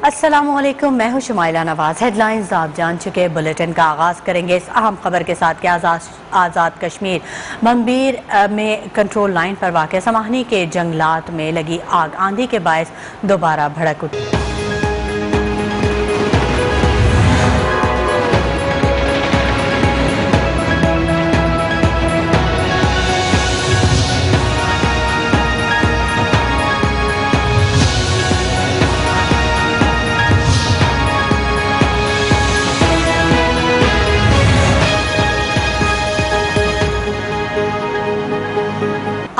السلام علیکم، میں ہوں شمائلہ نواز۔ ہیڈ لائنز آپ جان چکے، بلیٹن کا آغاز کریں گے اس اہم خبر کے ساتھ کہ آزاد کشمیر بھنبیر میں کنٹرول لائن پر واقع سماہنی کے جنگلات میں لگی آگ آندھی کے باعث دوبارہ بھڑک اٹھی۔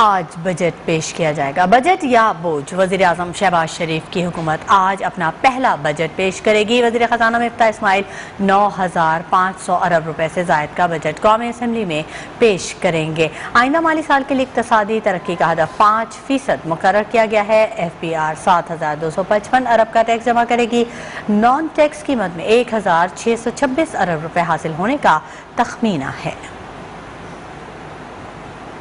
آج بجٹ پیش کیا جائے گا۔ بجٹ یا بوجھ؟ وزیر اعظم شہباز شریف کی حکومت آج اپنا پہلا بجٹ پیش کرے گی۔ وزیر خزانہ مفتاح اسماعیل 9,500 ارب روپے سے زائد کا بجٹ قومی اسمبلی میں پیش کریں گے۔ آئندہ مالی سال کے لیے اقتصادی ترقی کا ہدف 5% مقرر کیا گیا ہے۔ FBR 7,255 ارب کا ٹیکس جمع کرے گی۔ نان ٹیکس کی مد میں 1,626 ارب روپے حاصل ہونے کا تخمینہ ہے۔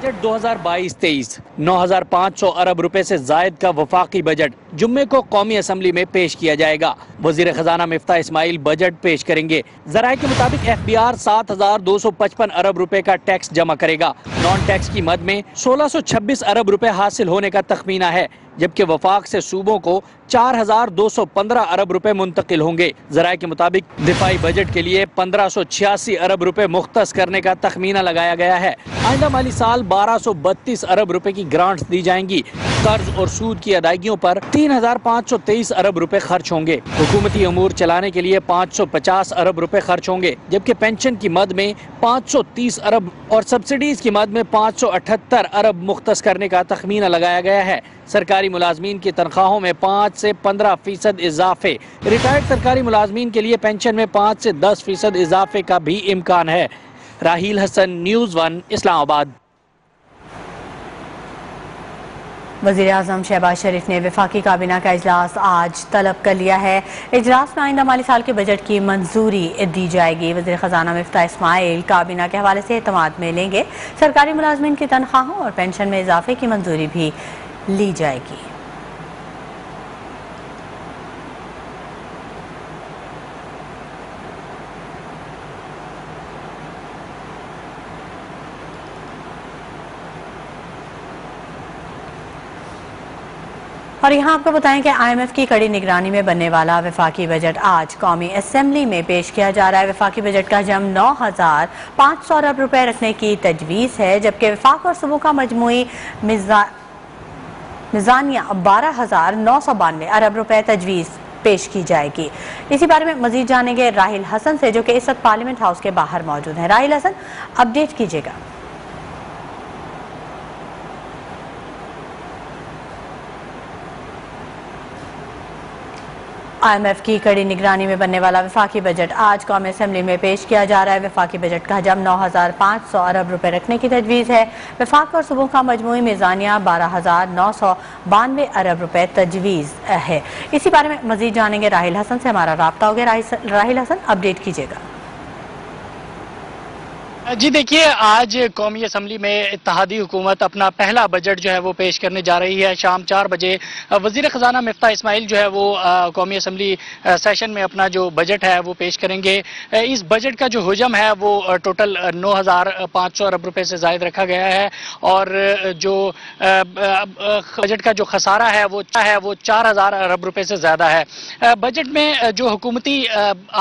بجٹ 2022-23 9,500 ارب روپے سے زائد کا وفاقی بجٹ جمعے کو قومی اسمبلی میں پیش کیا جائے گا۔ وزیر خزانہ مفتاح اسماعیل بجٹ پیش کریں گے۔ ذرائع کے مطابق FBR 7,255 ارب روپے کا ٹیکس جمع کرے گا۔ نان ٹیکس کی مد میں 1,626 ارب روپے حاصل ہونے کا تخمینہ ہے، جبکہ وفاق سے صوبوں کو 4,215 ارب روپے منتقل ہوں گے۔ ذرائع کے مطابق دفاعی بجٹ کے لیے 1,586 ارب روپے مختص کرنے کا تخمینہ لگایا گیا ہے۔ آئندہ مالی سال 1,232 ارب روپے کی گرانٹس دی جائیں گی۔ قرض اور سود کی ادائیگیوں پر 3,523 ارب روپے خرچ ہوں گے۔ حکومتی امور چلانے کے لیے 550 ارب روپے خرچ ہوں گے، جبکہ پینشن کی مد میں 530 ارب اور سبسڈیز کی مد میں 578 ارب مختص کرنے کا تخمینہ لگایا گیا ہے۔ سرکاری ملازمین کی تنخواہوں میں 5 سے 15% اضافے۔ ریٹائرڈ سرکاری ملازمین کے لیے پینشن میں 5 سے 10% اضافے کا بھی امکان ہے۔ راحیل حسن، نیوز 1، اسلام آباد۔ وزیر اعظم شہباز شریف نے وفاقی کابینہ کا اجلاس آج طلب کر لیا ہے۔ اجلاس میں آئندہ مالی سال کے بجٹ کی منظوری دی جائے گی۔ وزیر خزانہ مفتاح اسماعیل کابینہ کے حوالے سے اعتماد میں لیں گے۔ سرکاری ملازمین کی تنخواہوں اور پینشن میں اضافے کی منظوری بھی لی جائے گی۔ اور یہاں آپ کو بتائیں کہ IMF کی کڑی نگرانی میں بننے والا وفاقی بجٹ آج قومی اسمبلی میں پیش کیا جا رہا ہے۔ وفاقی بجٹ کا حجم 9,500 ارب روپے رکھنے کی تجویز ہے، جبکہ وفاق اور صوبوں کا مجموعی میزانیہ 12,992 ارب روپے تجویز پیش کی جائے گی۔ اسی بارے میں مزید جانیں گے راحیل حسن سے، جو کہ اس وقت پارلیمنٹ ہاؤس کے باہر موجود ہیں۔ راحیل حسن، اپڈیٹ کیجیے گا۔ IMF کی کڑی نگرانی میں بننے والا وفاقی بجٹ آج قومی اسمبلی میں پیش کیا جا رہا ہے۔ وفاقی بجٹ کا حجم 9,500 ارب روپے رکھنے کی تجویز ہے۔ وفاق اور صوبوں کا مجموعی میزانیہ 12,992 ارب روپے تجویز ہے۔ اسی بارے میں مزید جانیں گے راحیل حسن سے، ہمارا رابطہ ہو گیا۔ راحیل حسن، اپڈیٹ کیجیے گا۔ جی دیکھیے، آج قومی اسمبلی میں اتحادی حکومت اپنا پہلا بجٹ جو ہے وہ پیش کرنے جا رہی ہے۔ شام 4 بجے وزیر خزانہ مفتاح اسماعیل جو ہے وہ قومی اسمبلی سیشن میں اپنا جو بجٹ ہے وہ پیش کریں گے۔ اس بجٹ کا جو حجم ہے وہ ٹوٹل 9,500 ارب روپے سے زائد رکھا گیا ہے، اور جو بجٹ کا جو خسارہ ہے وہ 4,000 ارب روپے سے زیادہ ہے۔ بجٹ میں جو حکومتی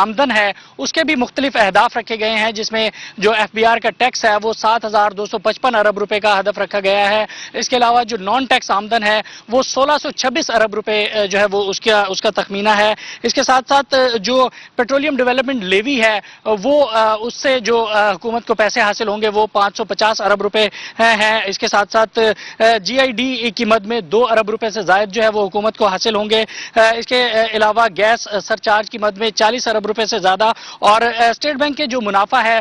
آمدن ہے اس کے بھی مختلف اہداف رکھے گئے ہیں، جس میں جو FBR کا ٹیکس ہے وہ 7,255 ارب روپے کا ہدف رکھا گیا ہے۔ اس کے علاوہ جو نان ٹیکس آمدن ہے وہ 1,626 ارب روپے جو ہے وہ اس کا تخمینہ ہے۔ اس کے ساتھ ساتھ جو پیٹرولیم ڈیولپمنٹ لیوی ہے وہ اس سے جو حکومت کو پیسے حاصل ہوں گے وہ 550 ارب روپے ہیں۔ اس کے ساتھ ساتھ GID کی مد میں 2 ارب روپے سے زائد جو ہے وہ حکومت کو حاصل ہوں گے۔ اس کے علاوہ گیس سرچارج کی مد میں 40 ارب روپے سے زیادہ، اور اسٹیٹ بینک کے جو منافع ہے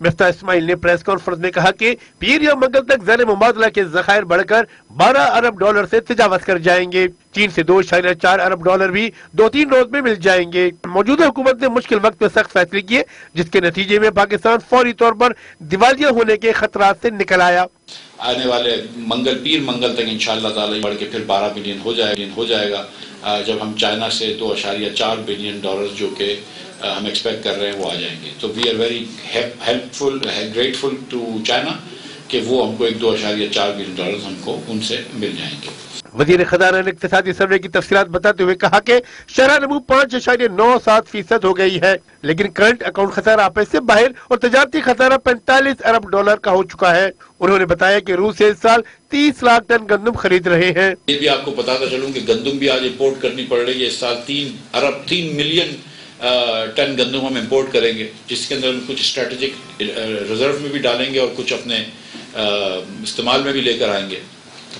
مفتاح اسماعیل نے پریس کانفرنس میں کہا کہ پیر یا منگل تک زر مبادلہ کے ذخائر بڑھ کر 12 ارب ڈالر سے تجاوز کر جائیں گے۔ چین سے 2.4 ارب ڈالر بھی 2-3 روز میں مل جائیں گے۔ موجودہ حکومت نے مشکل وقت میں سخت فیصلے کیے، جس کے نتیجے میں پاکستان فوری طور پر دیوالیہ ہونے کے خطرات سے نکل آیا۔ آنے والے پیر منگل تک انشاءاللہ تعالی بڑھ کے پھر 12 بلین ہو جائے گا، جب ہم چائنا سے 2.4 بلین ڈالر جو کہ ہم ایکسپیکٹ کر رہے ہیں وہ آ جائیں گے۔ تو we are very grateful to China کہ وہ ہم کو 2.4 بلین ڈالر ہم کو ان سے مل جائیں گے۔ وزیر خزانہ نے اقتصادی سروے کی تفصیلات بتاتے ہوئے کہا کہ شرح نمو 5.97% ہو گئی ہے، لیکن کرنٹ اکاؤنٹ خسارہ آپے سے باہر اور تجارتی خسارہ 45 ارب ڈالر کا ہو چکا ہے۔ انہوں نے بتایا کہ روس سے اس سال 30 لاکھ ٹن گندم خرید رہے ہیں۔ یہ بھی آپ کو بتاتا چلوں کہ گندم بھی آج امپورٹ کرنی پڑ رہی ہے۔ اس سال 3 ملین ٹن گندم ہم امپورٹ کریں گے، جس کے اندر ہم کچھ اسٹریٹجک ریزرو میں بھی ڈالیں گے اور کچھ اپنے استعمال میں بھی لے کر آئیں گے،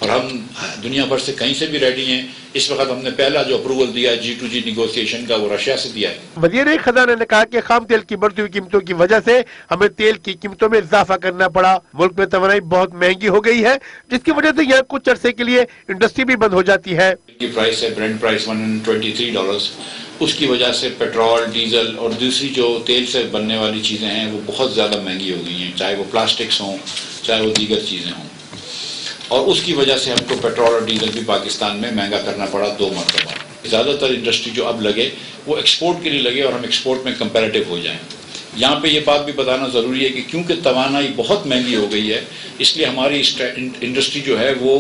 اور ہم دنیا بھر سے کہیں سے بھی ریڈی ہیں۔ اس وقت ہم نے پہلا جو اپروول دیا ہے G2G نیگوسیشن کا، وہ رشیا سے دیا ہے۔ وزیر خزانہ نے کہا کہ خام تیل کی بڑھتی ہوئی قیمتوں کی وجہ سے ہمیں تیل کی قیمتوں میں اضافہ کرنا پڑا۔ ملک میں توانائی بہت مہنگی ہو گئی ہے، جس کی وجہ سے یہاں کچھ عرصے کے لیے انڈسٹری بھی بند ہو جاتی ہے۔ کی پرائس ہے برنٹ پرائس $123، اس کی وجہ سے پیٹرول، ڈیزل اور دوسری جو تیل سے بننے والی چیزیں ہیں وہ بہت زیادہ مہنگی ہو گئی ہیں، چاہے وہ پلاسٹکس ہوں، چاہے وہ دیگر چیزیں ہوں، اور اس کی وجہ سے ہم کو پیٹرول اور ڈیزل بھی پاکستان میں مہنگا کرنا پڑا 2 مرتبہ۔ زیادہ تر انڈسٹری جو اب لگے وہ ایکسپورٹ کے لیے لگے اور ہم ایکسپورٹ میں کمپیریٹو ہو جائیں۔ یہاں پہ یہ بات بھی بتانا ضروری ہے کہ کیونکہ توانائی بہت مہنگی ہو گئی ہے، اس لیے ہماری انڈسٹری جو ہے وہ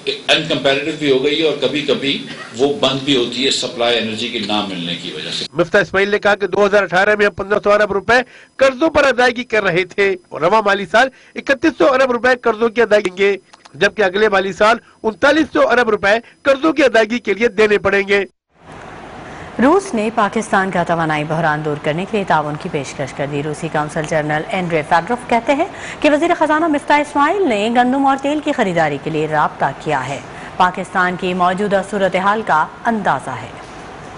ان کمپیریٹو بھی ہو گئی ہے، اور کبھی کبھی وہ بند بھی ہوتی ہے سپلائی انرجی کی نہ ملنے کی وجہ سے۔ مفتاح اسماعیل نے کہا کہ 2018 میں ہم 1500 ارب روپے قرضوں پر ادائیگی کر رہے تھے، اور رواں مالی سال 3100 ارب روپے قرضوں کی ادائیگی کریں گے، جبکہ اگلے مالی سال 3900 ارب روپے قرضوں کی ادائیگی کے لیے دینے پڑیں گے۔ روس نے پاکستان کا توانائی بحران دور کرنے کے لیے تعاون کی پیشکش کر دی۔ روسی کونسل جنرل اینڈری فیڈروف کہتے ہیں کہ وزیر خزانہ مفتاح اسماعیل نے گندم اور تیل کی خریداری کے لیے رابطہ کیا ہے۔ پاکستان کی موجودہ صورتحال کا اندازہ ہے۔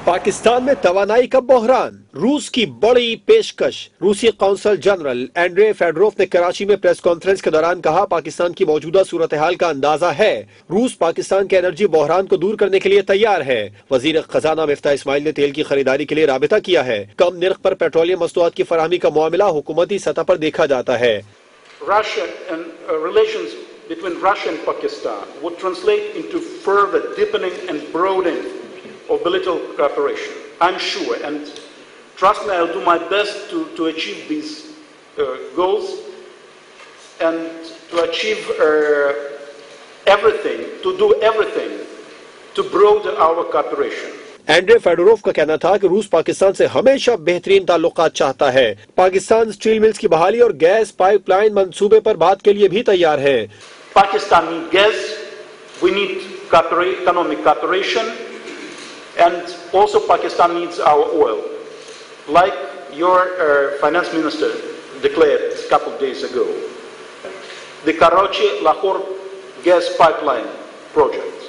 پاکستان میں توانائی کا بحران، روس کی بڑی پیشکش۔ روسی قونصل جنرل اینڈری فیڈروف نے کراچی میں پریس کانفرنس کے دوران کہا، پاکستان کی موجودہ صورتحال کا اندازہ ہے، روس پاکستان کے انرجی بحران کو دور کرنے کے لیے تیار ہے۔ وزیر خزانہ مفتاح اسماعیل نے تیل کی خریداری کے لیے رابطہ کیا ہے۔ کم نرخ پر پیٹرولیم مصنوعات کی فراہمی کا معاملہ حکومتی سطح پر دیکھا جاتا ہے۔ Between Russia and Pakistan would translate into further deepening and broadening of bilateral cooperation. I'm sure, and trust me, I'll do my best to achieve these goals and to achieve everything, to do everything to broaden our cooperation. Andrei Fedorov کا کہنا تھا کہ روس پاکستان سے ہمیشہ بہترین تعلقات چاہتا ہے۔ پاکستان سٹیل ملز کی بحالی اور گیس پائپ لائن منصوبے پر بات کے لیے بھی تیار ہے۔ Pakistan needs gas, we need economic cooperation, and also Pakistan needs our oil. Like your finance minister declared a couple of days ago, the Karachi-Lahore gas pipeline project.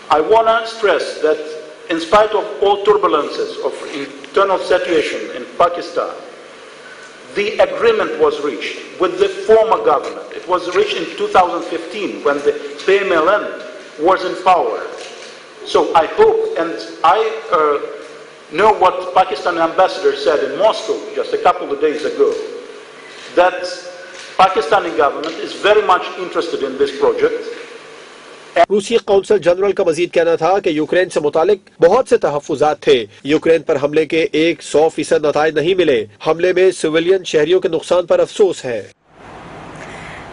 I want to stress that in spite of all turbulences of internal situation in Pakistan, the agreement was reached with the former government. It was reached in 2015 when the PMLN was in power. So I hope, and I know what Pakistan ambassador said in Moscow just a couple of days ago, that Pakistani government is very much interested in this project. روسی قونصل general کا مزید کہنا تھا کہ Ukraine سے متعلق بہت سے تحفظات تھے، یوکرین پر حملے کے 100% نتائج نہیں ملے، حملے میں سویلین شہریوں کے نقصان پر افسوس ہے۔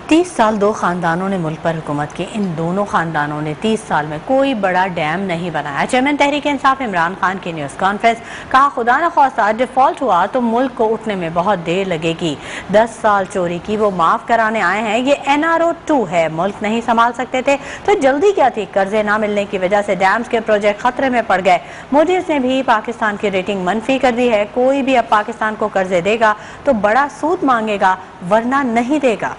30 سال 2 خاندانوں نے ملک پر حکومت کی، ان دونوں خاندانوں نے 30 سال میں کوئی بڑا ڈیم نہیں بنایا۔ چیئرمین تحریک انصاف عمران خان کی نیوز کانفرنس، کہا خدا نخواستہ ڈیفالٹ ہوا تو ملک کو اٹھنے میں بہت دیر لگے گی۔ 10 سال چوری کی وہ معاف کرانے آئے ہیں، یہ NRO 2 ہے، ملک نہیں سنبھال سکتے تھے تو جلدی کیا تھی؟ قرضے نہ ملنے کی وجہ سے ڈیمز کے پروجیکٹ خطرے میں پڑ گئے۔ موڈیز نے بھی پاکستان کی ریٹنگ منفی کر دی ہے، کوئی بھی اب پاکستان کو قرضے دے گا تو بڑا سود مانگے گا ورنہ نہیں دے گا۔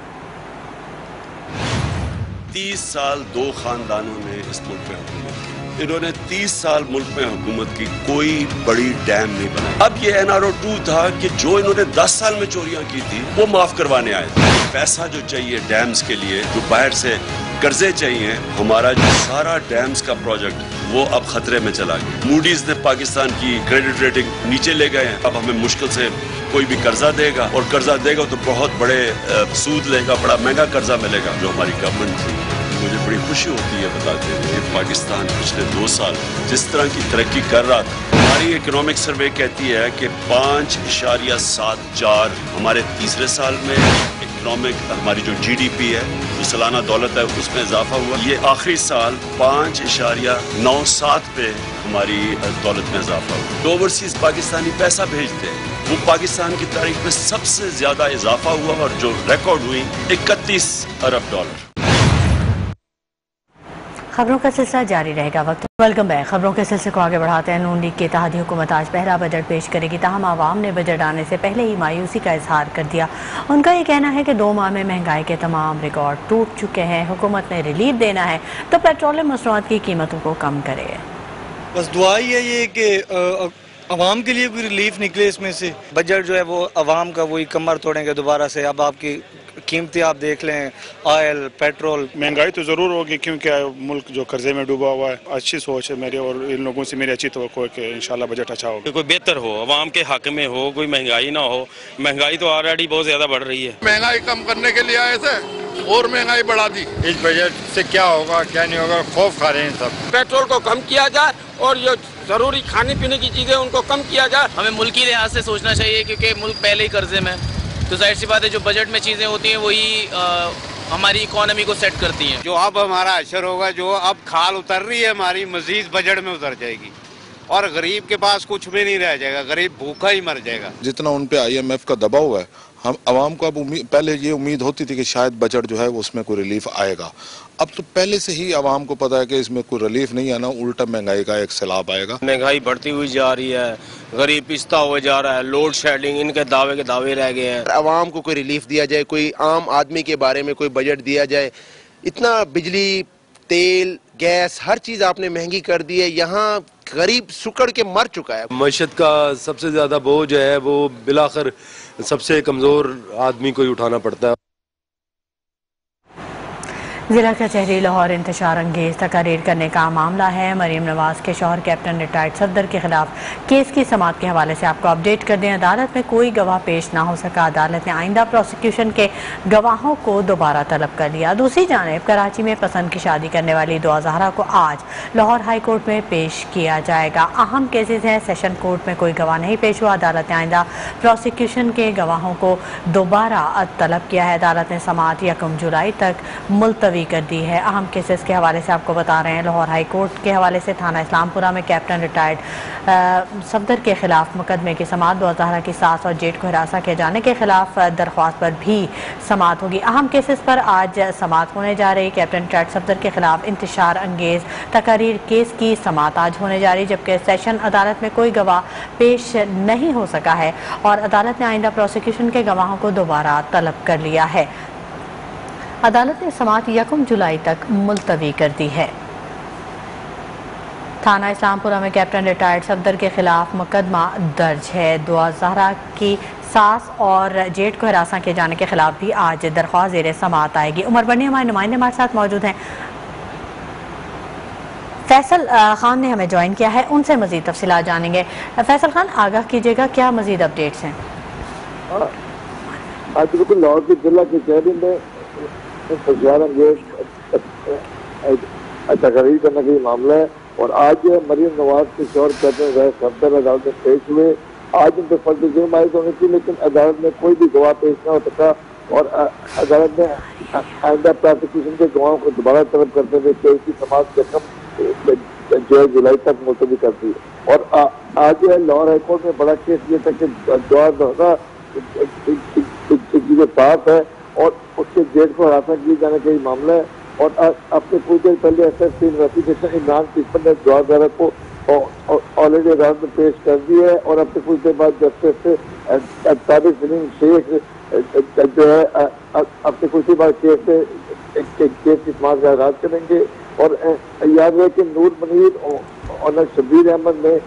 30 سال 2 خاندانوں نے اس ملک پہ حکومت کی، انہوں نے 30 سال ملک میں حکومت کی، کوئی بڑی ڈیم نہیں بنائی۔ اب یہ NRO2 تھا کہ جو انہوں نے 10 سال میں چوریاں کی تھی وہ معاف کروانے آئے تھے۔ پیسہ جو چاہیے ڈیمز کے لیے، جو باہر سے قرضے چاہیے، ہمارا جو سارا ڈیمز کا پروجیکٹ وہ اب خطرے میں چلا گیا۔ موڈیز نے پاکستان کی کریڈٹ ریٹنگ نیچے لے گئے ہیں۔ اب ہمیں مشکل سے کوئی بھی قرضہ دے گا، اور قرضہ دے گا تو بہت بڑے سود لے گا، بڑا مہنگا قرضہ ملے گا۔ جو ہماری گورنمنٹ تھی، مجھے بڑی خوشی ہوتی ہے بتاتے ہوئے کہ پاکستان پچھلے 2 سال جس طرح کی ترقی کر رہا تھا، ہماری اکنامک سروے کہتی ہے کہ 5.74 ہمارے تیسرے سال میں اکنامک، ہماری جو GDP ہے، جو سالانہ دولت ہے، اس میں اضافہ ہوا۔ یہ آخری سال 5.97 پہ ہماری دولت میں اضافہ ہوا۔ جو اوورسیز پاکستانی پیسہ بھیجتے ہیں وہ پاکستان کی تاریخ میں سب سے زیادہ اضافہ ہوا، اور جو ریکارڈ ہوئی 31 ارب ڈالر۔ خبروں کا سلسلہ جاری رہے گا۔ وقت ویلکم بیک۔ خبروں کے سلسلے کو آگے بڑھاتے ہیں۔ نون لیگ کی اتحادی حکومت آج پہلا بجٹ پیش کرے گی، تاہم عوام نے بجٹ آنے سے پہلے ہی مایوسی کا اظہار کر دیا۔ ان کا یہ کہنا ہے کہ 2 ماہ میں مہنگائی کے تمام ریکارڈ ٹوٹ چکے ہیں۔ حکومت نے ریلیف دینا ہے تو پیٹرولیم مصنوعات کی قیمتوں کو کم کرے۔ بس دعا ہی ہے یہ کہ عوام کے لیے کوئی ریلیف نکلے اس میں سے۔ بجٹ جو ہے وہ عوام کا وہی کمر توڑیں گے دوبارہ سے۔ اب آپ کی قیمتیں آپ دیکھ لیں، آئل، پیٹرول۔ مہنگائی تو ضرور ہوگی کیونکہ ملک جو قرضے میں ڈوبا ہوا ہے۔ اچھی سوچ ہے میری، اور ان لوگوں سے میری اچھی توقع ہے کہ انشاءاللہ بجٹ اچھا ہوگا۔ کوئی بہتر ہو، عوام کے حق میں ہو، کوئی مہنگائی نہ ہو۔ مہنگائی تو آلریڈی بہت زیادہ بڑھ رہی ہے۔ مہنگائی کم کرنے کے لیے آئے تھے اور مہنگائی بڑھا دی۔ اس بجٹ سے کیا ہوگا کیا نہیں ہوگا، خوف کھا رہے ہیں سب۔ پیٹرول کو کم کیا جائے اور یہ ضروری کھانے پینے کی چیزیں ان کو کم کیا جائے۔ ہمیں ملکی لحاظ سے سوچنا چاہیے کیونکہ ملک پہلے ہی قرضے میں، تو ظاہر سی بات ہے جو بجٹ میں چیزیں ہوتی ہیں وہی ہماری اکانومی کو سیٹ کرتی ہیں۔ جو اب ہمارا اشر ہوگا، جو اب کھال اتر رہی ہے ہماری، مزید بجٹ میں اتر جائے گی، اور غریب کے پاس کچھ بھی نہیں رہ جائے گا، غریب بھوکا ہی مر جائے گا۔ جتنا ان پہ IMF کا دباؤ ہے، ہم عوام کو اب پہلے یہ امید ہوتی تھی کہ شاید بجٹ جو ہے اس میں کوئی ریلیف آئے گا۔ اب تو پہلے سے ہی عوام کو پتا ہے کہ اس میں کوئی ریلیف نہیں آنا، الٹا مہنگائی کا ایک سیلاب آئے گا۔ مہنگائی بڑھتی ہوئی جا رہی ہے، غریب پستا ہوئے جا رہا ہے، لوڈ شیڈنگ، ان کے دعوے رہ گئے ہیں۔ عوام کو کوئی ریلیف دیا جائے، کوئی عام آدمی کے بارے میں کوئی بجٹ دیا جائے۔ اتنا بجلی، تیل، گیس، ہر چیز آپ نے مہنگی کر دی ہے، یہاں غریب سکڑ کے مر چکا ہے۔ معیشت کا سب سے زیادہ بوجھ ہے وہ بالآخر سب سے کمزور آدمی کو ہی اٹھانا پڑتا ہے۔ ضلع کچہری لاہور انتشار انگیز تقاریر کرنے کا معاملہ ہے۔ مریم نواز کے شوہر کیپٹن ریٹائرڈ صفدر کے خلاف کیس کی سماعت کے حوالے سے آپ کو اپڈیٹ کر دیں۔ عدالت میں کوئی گواہ پیش نہ ہو سکا، عدالت نے آئندہ پروسیکیوشن کے گواہوں کو دوبارہ طلب کر لیا۔ دوسری جانب کراچی میں پسند کی شادی کرنے والی دعا زہرا کو آج لاہور ہائی کورٹ میں پیش کیا جائے گا۔ اہم کیسز ہیں، سیشن کورٹ میں کوئی گواہ نہیں پیش ہوا، عدالت نے آئندہ پروسیکیوشن کے گواہوں کو دوبارہ طلب کیا ہے۔ عدالت نے سماعت 1 جولائی تک ملتوی کر دی ہے۔ اہم کیسز کے حوالے سے آپ کو بتا رہے ہیں، لاہور ہائی کورٹ کے حوالے سے تھانہ اسلام پورہ میں کیپٹن ریٹائرڈ صفدر کے خلاف مقدمے کی سماعت، دعا زہرا کی ساس اور جیٹ کو ہراساں کیے جانے کے خلاف درخواست پر بھی سماعت ہوگی۔ اہم کیسز پر آج سماعت ہونے جا رہی۔ کیپٹن ریٹائرڈ صفدر کے خلاف انتشار انگیز تقاریر کیس کی سماعت آج ہونے جا رہی، جبکہ سیشن عدالت میں کوئی گواہ پیش نہیں ہو سکا ہے اور عدالت نے آئندہ پروسیکیوشن کے گواہوں کو دوبارہ طلب کر لیا ہے۔ عدالت نے سماعت 1 جولائی تک ملتوی کر دی ہے۔ تھانہ اسلام پورہ میں کیپٹن ریٹائرڈ صفدر کے خلاف مقدمہ درج ہے۔ دعا زہرا کی ساس اور جیٹ کو ہراساں کیے جانے کے خلاف بھی آج درخواست زیر سماعت آئے گی۔ عمر بڑھنی ہمارے نمائندے ہمارے ساتھ موجود ہیں۔ فیصل خان نے ہمیں جوائن کیا ہے، ان سے مزید تفصیلات جانیں گے۔ فیصل خان، آگاہ کیجیے گا کیا مزید اپڈیٹس ہیں؟ آج بالکل لاہور کی ضلع کچہری میں انتشار انگیز تقریر کرنے کا یہ معاملہ ہے، اور آج مریم نواز کے شوہر کیپٹن ریٹائرڈ صفدر عدالت میں پیش ہوئے۔ آج ان پہ فرض جرم عائد ہونی تھی، لیکن عدالت میں کوئی بھی گواہ پیش نہ ہو سکا، اور عدالت نے آئندہ پروسیکیوشن کے گواہوں کو دوبارہ طلب کرتے ہوئے کیس کی سماعت 1 جولائی تک ملتوی کر دی۔ اور آج لاہور ہائی کورٹ میں بڑا کیس یہ تھا کہ دعا زہرا کے ساتھ ہے اور اس کے جیٹ کو ہراساں کیے جانے کا یہ معاملہ ہے، اور اب سے کچھ دیر پہلے SSP انویسٹیگیشن عمران کشمر نے دعا زہرا کو آلریڈی عدالت میں پیش کر دی ہے، اور اب سے کچھ دیر بعد جسٹس طارق سلیم شیخ جو ہے اب سے کچھ دیر بعد کیس کی سماعت کا آغاز کریں گے، اور یاد ہے کہ نور منیر اور شبیر احمد نے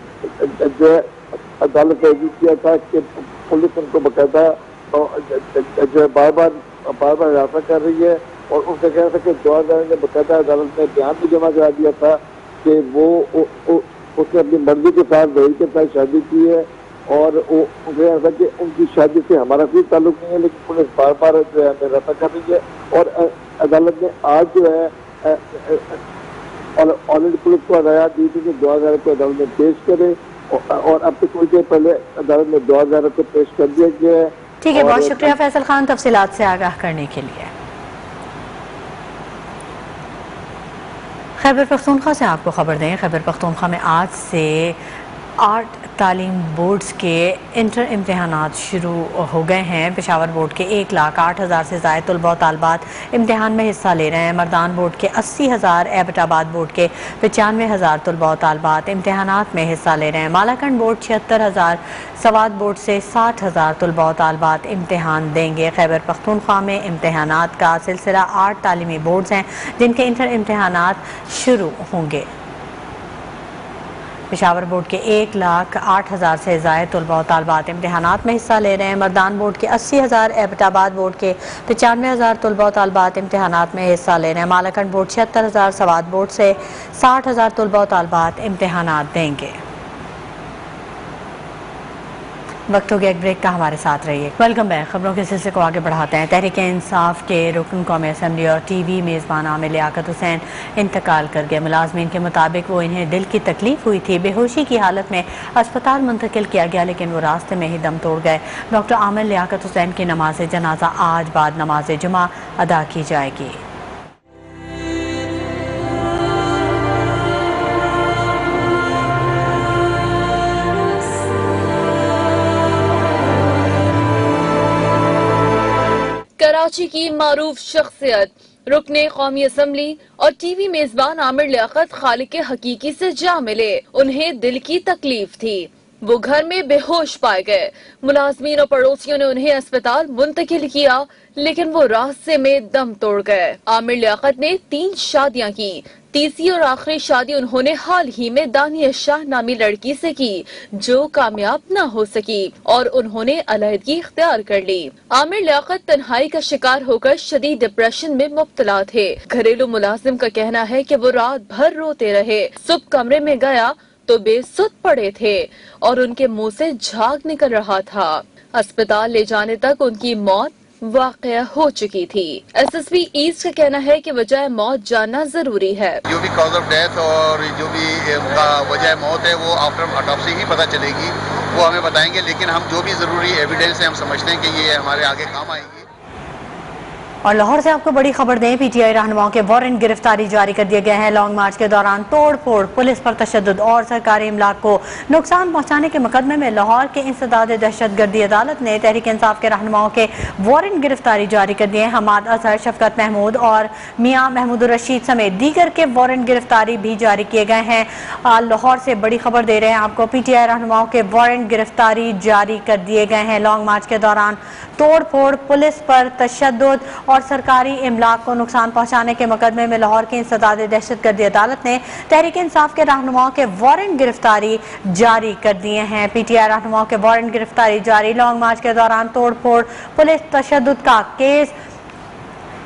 جو ہے عدالت کو کیا تھا کہ پولیس ان کو باقاعدہ جو ہے بار بار حراست کر رہی ہے، اور ان کا کہنا تھا کہ دعاگار نے باقاعدہ عدالت میں بیان بھی جمع کرا دیا تھا کہ وہ اس نے اپنی مرضی کے ساتھ دہی کے ساتھ شادی کی ہے، اور وہ کہنا تھا کہ ان کی شادی سے ہمارا کوئی تعلق نہیں ہے، لیکن پولیس بار بار جو ہے حراست کر رہی ہے، اور عدالت نے آج جو ہے آلریڈی پولیس کو ہدایت دی تھی کہ دعاگار کو عدالت میں پیش کرے، اور اب تک کچھ دیر پہلے عدالت میں دعاگار کو پیش کر دیا گیا ہے۔ ٹھیک ہے، بہت شکریہ فیصل خان تفصیلات سے آگاہ کرنے کے لیے۔ خیبر پختونخوا سے آپ کو خبر دیں، خیبر پختونخوا میں آج سے 8 تعلیم بورڈز کے انٹر امتحانات شروع ہو گئے ہیں۔ پشاور بورڈ کے 1,08,000 سے زائد طلباء و طالبات امتحان میں حصہ لے رہے ہیں۔ مردان بورڈ کے 80,000، ایبٹ آباد بورڈ کے 95,000 طلباء و طالبات امتحانات میں حصہ لے رہے ہیں۔ مالاکنڈ بورڈ 76,000، سوات بورڈ سے 60,000 طلباء و طالبات امتحان دیں گے۔ خیبر پختونخوا میں امتحانات کا سلسلہ 8 تعلیمی بورڈز ہیں جن کے انٹر امتحانات شروع ہوں گے۔ پشاور بورڈ کے 1,08,000 سے زائد طلباء و طالبات امتحانات میں حصہ لے رہے ہیں۔ مردان بورڈ کے 80,000، ایبٹ آباد بورڈ کے 95,000 طلباء و طالبات امتحانات میں حصہ لے رہے ہیں۔ مالاکنڈ بورڈ 76,000، سوات بورڈ سے 60,000 طلباء و طالبات امتحانات دیں گے۔ وقت ہو گیا ایک بریک کا، ہمارے ساتھ رہیے۔ Welcome back. خبروں کے سلسلے کو آگے بڑھاتے ہیں۔ تحریک انصاف کے رکن قومی اسمبلی اور ٹی وی میزبان عامر لیاقت حسین انتقال کر گئے۔ ملازمین کے مطابق وہ انہیں دل کی تکلیف ہوئی تھی، بے ہوشی کی حالت میں اسپتال منتقل کیا گیا لیکن وہ راستے میں ہی دم توڑ گئے۔ ڈاکٹر عامر لیاقت حسین کی نماز جنازہ آج بعد نماز جمعہ ادا کی جائے گی۔ کراچی کی معروف شخصیت رکن قومی اسمبلی اور ٹی وی میزبان عامر لیاقت خالق حقیقی سے جا ملے۔ انہیں دل کی تکلیف تھی، وہ گھر میں بے ہوش پائے گئے۔ ملازمین اور پڑوسیوں نے انہیں اسپتال منتقل کیا لیکن وہ راستے میں دم توڑ گئے۔ عامر لیاقت نے 3 شادیاں کی۔ تیسری اور آخری شادی انہوں نے حال ہی میں دانیہ شاہ نامی لڑکی سے کی جو کامیاب نہ ہو سکی اور انہوں نے علیحدگی اختیار کر لی۔ عامر لیاقت تنہائی کا شکار ہو کر شدید ڈپریشن میں مبتلا تھے۔ گھریلو ملازم کا کہنا ہے کہ وہ رات بھر روتے رہے، صبح کمرے میں گیا تو بے سد پڑے تھے اور ان کے منہ سے جھاگ نکل رہا تھا۔ اسپتال لے جانے تک ان کی موت واقعہ ہو چکی تھی۔ ایس ایس پی ایسٹ کا کہنا ہے کہ وجہ موت جاننا ضروری ہے۔ جو بھی کاز آف ڈیتھ اور جو بھی ان کا وجہ موت ہے وہ آفٹر اٹاپسی ہی پتہ چلے گی، وہ ہمیں بتائیں گے، لیکن ہم جو بھی ضروری ایویڈنس ہے ہم سمجھتے ہیں کہ یہ ہمارے آگے کام آئے گی۔ اور لاہور سے آپ کو بڑی خبر دیں، پی ٹی آئی رہنماؤں کے وارنٹ گرفتاری جاری کر دیے گئے ہیں۔ لانگ مارچ کے دوران توڑ پھوڑ، پولیس پر تشدد اور سرکاری املاک کو نقصان پہنچانے کے مقدمے میں لاہور کے انسداد دہشت گردی عدالت نے تحریک انصاف کے رہنماؤں کے وارنٹ گرفتاری جاری کر دیے ہیں۔ حماد اظہر، شفقت محمود اور میاں محمود الرشید سمیت دیگر کے وارنٹ گرفتاری بھی جاری کیے گئے ہیں۔ لاہور سے بڑی خبر دے رہے ہیں آپ کو، پی ٹی آئی رہنماؤں کے وارنٹ گرفتاری جاری کر دیے گئے ہیں۔ لانگ مارچ کے دوران توڑ پھوڑ، پولیس پر تشدد اور سرکاری املاک کو نقصان پہنچانے کے مقدمے میں لاہور کی انسداد دہشت گردی عدالت نے تحریک انصاف کے رہنماؤں کے وارنٹ گرفتاری جاری کر دیے ہیں۔ پی ٹی آئی رہنماؤں کے وارنٹ گرفتاری جاری۔ لانگ مارچ کے دوران توڑ پھوڑ، پولیس تشدد کا کیس۔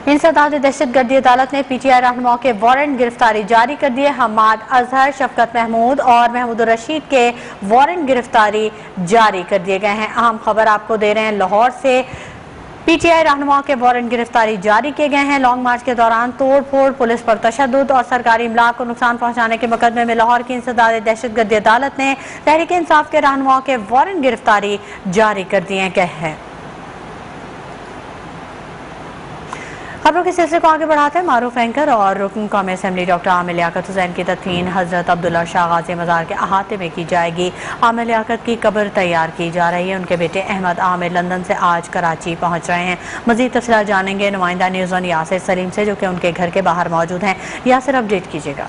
انسداد دہشت گردی عدالت نے پی ٹی آئی رہنماؤں کے وارنٹ گرفتاری جاری کر دیے۔ حماد اظہر، شفقت محمود اور محمود الرشید کے وارنٹ گرفتاری جاری کر دیے گئے ہیں۔ اہم خبر آپ کو دے رہے ہیں لاہور سے، پی ٹی آئی رہنماؤں کے وارنٹ گرفتاری جاری کیے گئے ہیں۔ لانگ مارچ کے دوران توڑ پھوڑ، پولیس پر تشدد اور سرکاری املاک کو نقصان پہنچانے کے مقدمے میں لاہور کی انسداد دہشت گردی عدالت نے تحریک انصاف کے رہنماؤں کے وارنٹ گرفتاری جاری کر دیے ہیں۔ خبروں کے سلسلے کو آگے بڑھاتے ہیں۔ معروف اینکر اور رکن قومی اسمبلی ڈاکٹر عامر لیاقت حسین کی تدفین حضرت عبداللہ شاہ غازی مزار کے احاطے میں کی جائے گی۔ عامر لیاقت کی قبر تیار کی جا رہی ہے۔ ان کے بیٹے احمد عامر لندن سے آج کراچی پہنچ رہے ہیں۔ مزید تفصیلات جانیں گے نمائندہ نیوز آن یاسر سلیم سے جو کہ ان کے گھر کے باہر موجود ہیں۔ یاسر، اپڈیٹ کیجیے گا۔